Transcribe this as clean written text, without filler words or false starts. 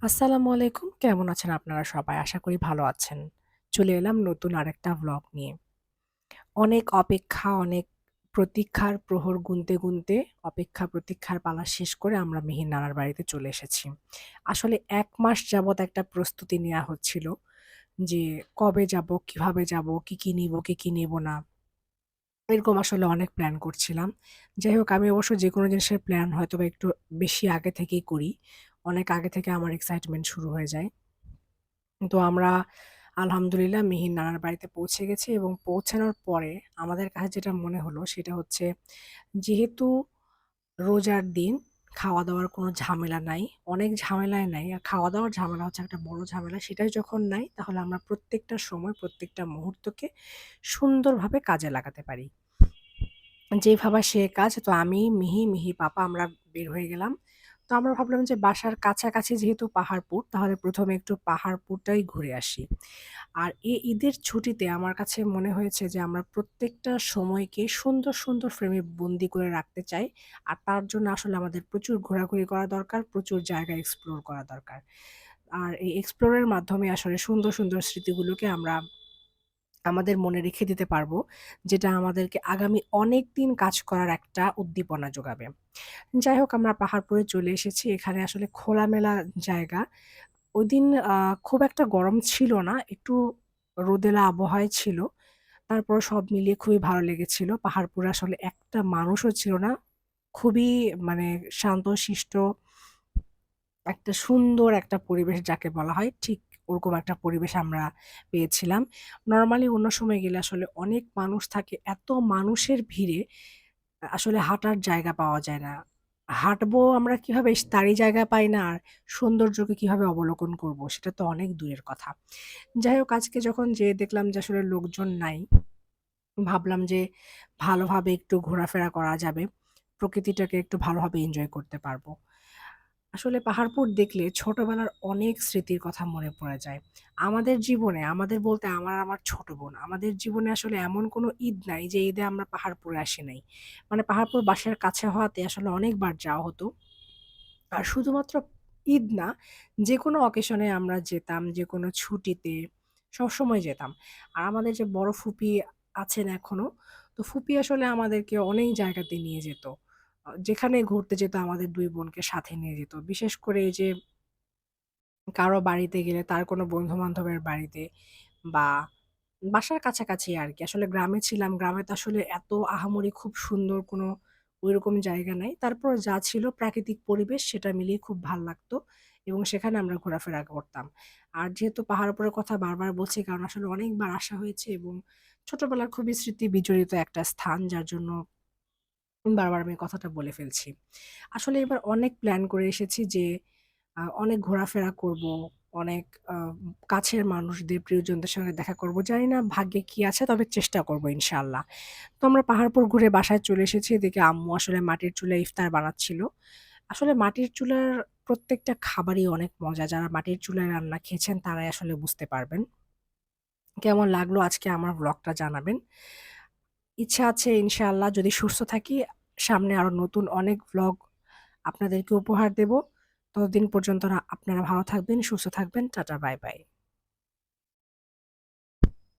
আসসালামু আলাইকুম। কেমন আছেন আপনারা সবাই? আশা করি ভালো আছেন। চলে এলাম নতুন আরেকটা ভ্লগ নিয়ে। অনেক অপেক্ষা, অনেক প্রতীক্ষার প্রহর গুনতে অপেক্ষা প্রতীক্ষার পালা শেষ করে আমরা মিহির নানার বাড়িতে চলে এসেছি। আসলে ১ মাস যাবৎ একটা প্রস্তুতি নেয়া হচ্ছিল যে কবে যাবো, কিভাবে যাবো, কি নিবো, কি নিবো না। এরকম আসলে অনেক প্ল্যান করছিলাম। যাই হোক আমি অবশ্য যেকোনো জিনিসের প্ল্যান হয়তোবা একটু বেশি আগে থেকেই করি। অনেক আগে থেকে আমার এক্সাইটমেন্ট শুরু হয়ে যায়। তো আমরা আলহামদুলিল্লাহ মিহির নানার বাড়িতে পৌঁছে গেছি এবং পৌঁছানোর পরে আমাদের কাছে যেটা মনে হলো সেটা হচ্ছে যেহেতু রোজার দিন খাওয়া-দাওয়ার কোনো ঝামেলা নাই, অনেক ঝামেলাই নাই। আর খাওয়া-দাওয়ার ঝামেলা হচ্ছে একটা বড় ঝামেলা। সেটাই যখন নাই তাহলে আমরা প্রত্যেকটা সময় প্রত্যেকটা মুহূর্তকে সুন্দরভাবে কাজে লাগাতে পারি। যে ভাবা সে কাজ। তো আমি, মিহি পাপা আমরা বের হয়ে গেলাম। তো আমরা ভাবলাম যে বাসার কাছাকাছি যেহেতু পাহাড়পুর, তাহলে ১ম এ একটু পাহাড়পুরটাই ঘুরে আসি। আর এই ঈদের ছুটিতে আমার কাছে মনে হয়েছে যে আমরা প্রত্যেকটা সময়কে সুন্দর ফ্রেমে বন্দি করে রাখতে চাই। আর তার জন্য আসলে আমাদের প্রচুর ঘোরাঘুরি করা দরকার, প্রচুর জায়গা এক্সপ্লোর করা দরকার। আর এই এক্সপ্লোর এর মাধ্যমে আসলে সুন্দর স্মৃতিগুলোকে আমরা আমাদের মনে রেখে দিতে পারবো, যেটা আমাদেরকে আগামী অনেকদিন কাজ করার একটা উদ্দীপনা যোগাবে। যাই হোক আমরা পাহাড়পুরে চলে এসেছি। এখানে আসলে খোলামেলা জায়গা। ওইদিন খুব একটা গরম ছিল না। একটু রোদেলা আবহাওয়াই ছিল। তারপর সব মিলিয়ে খুবই ভালো লেগেছিল। পাহাড়পুরে আসলে একটা মানুষও ছিল না। খুবই মানে শান্তশিষ্ট একটা সুন্দর একটা পরিবেশ যাকে বলা হয়, ঠিক ওরকম একটা পরিবেশ আমরা পেয়েছিলাম। নরমালি অন্য সময় গেলে আসলে অনেক মানুষ থাকে। এত মানুষের ভিড়ে আসলে হাঁটার জায়গা পাওয়া যায় না। হাঁটবো আমরা কিভাবে তারই জায়গা পাই না আর সৌন্দর্যকে কিভাবে অবলোকন করব সেটা তো অনেক দূরের কথা। যাই হোক আজকে যখন যেয়ে দেখলাম যে আসলে লোকজন নাই, ভাবলাম যে ভালোভাবে একটু ঘোরাফেরা করা যাবে। প্রকৃতিটাকে একটু ভালোভাবে এনজয় করতে পারব। আসলে পাহাড়পুর দেখলে ছোটবেলার অনেক স্মৃতির কথা মনে পড়ে যায়। আমাদের জীবনে, আমাদের বলতে আমার আর আমার ছোট বোন। আমাদের জীবনে আসলে এমন কোনো ঈদ নাই যে ঈদে আমরা পাহাড়পুরে আসি নাই। মানে পাহাড়পুর বাসার কাছে হওয়াতে আসলে অনেকবার যাওয়া হতো। আর শুধুমাত্র ঈদ না, যেকোনো অকেশনে আমরা যেতাম, যেকোনো ছুটিতে সবসময় যেতাম। আর আমাদের যে বড় ফুপি আছেন এখনো, তো ফুপি আসলে আমাদেরকে অনেক জায়গাতে নিয়ে যেত। যেখানে ঘুরতে যেত আমাদের ২ বোনকে সাথে নিয়ে যেত। বিশেষ করে এই যে কারো বাড়িতে গেলে তার কোনো বন্ধু-বান্ধবের বাড়িতে বা বাসার কাছাকাছি আরকি। আসলে গ্রামে ছিলাম। গ্রামে তো আসলে এত আহামরি খুব সুন্দর কোনো ঐরকম জায়গা নাই। তারপরও যা ছিল প্রাকৃতিক পরিবেশ সেটা মিলিয়ে খুব ভাল লাগতো এবং সেখানে আমরা ঘোরাফেরা করতাম। আর যেহেতু পাহাড়-উপরের কথা বারবার বলছি কারণ আসলে অনেকবার আসা হয়েছে এবং ছোটবেলার খুবই স্মৃতি বিজড়িত একটা স্থান যার জন্য বারবার আমি কথাটা বলে ফেলছি। আসলে এবার অনেক প্ল্যান করে এসেছি যে অনেক ঘোরাফেরা করব, অনেক আ কাছের মানুষদের, প্রিয়জনদের সঙ্গে দেখা করব। জানি না ভাগ্যে কি আছে তবে চেষ্টা করব ইনশাআল্লাহ। তো আমরা পাহাড়পুর ঘুরে বাসায় চলে এসেছি। এদিকে আম্মু আসলে মাটির চুলায় ইফতার বানাচ্ছিল। আসলে মাটির চুলার প্রত্যেকটা খাবারই অনেক মজা। যারা মাটির চুলায় রান্না খেয়েছেন তারাই আসলে বুঝতে পারবেন। কেমন লাগলো আজকে আমার ভ্লগটা জানাবেন। ইচ্ছা আছে ইনশাআল্লাহ যদি সুস্থ থাকি সামনে আরো নতুন অনেক ভ্লগ আপনাদেরকে উপহার দেব। ততদিন পর্যন্ত আপনারা ভালো থাকবেন, সুস্থ থাকবেন। Tata bye bye.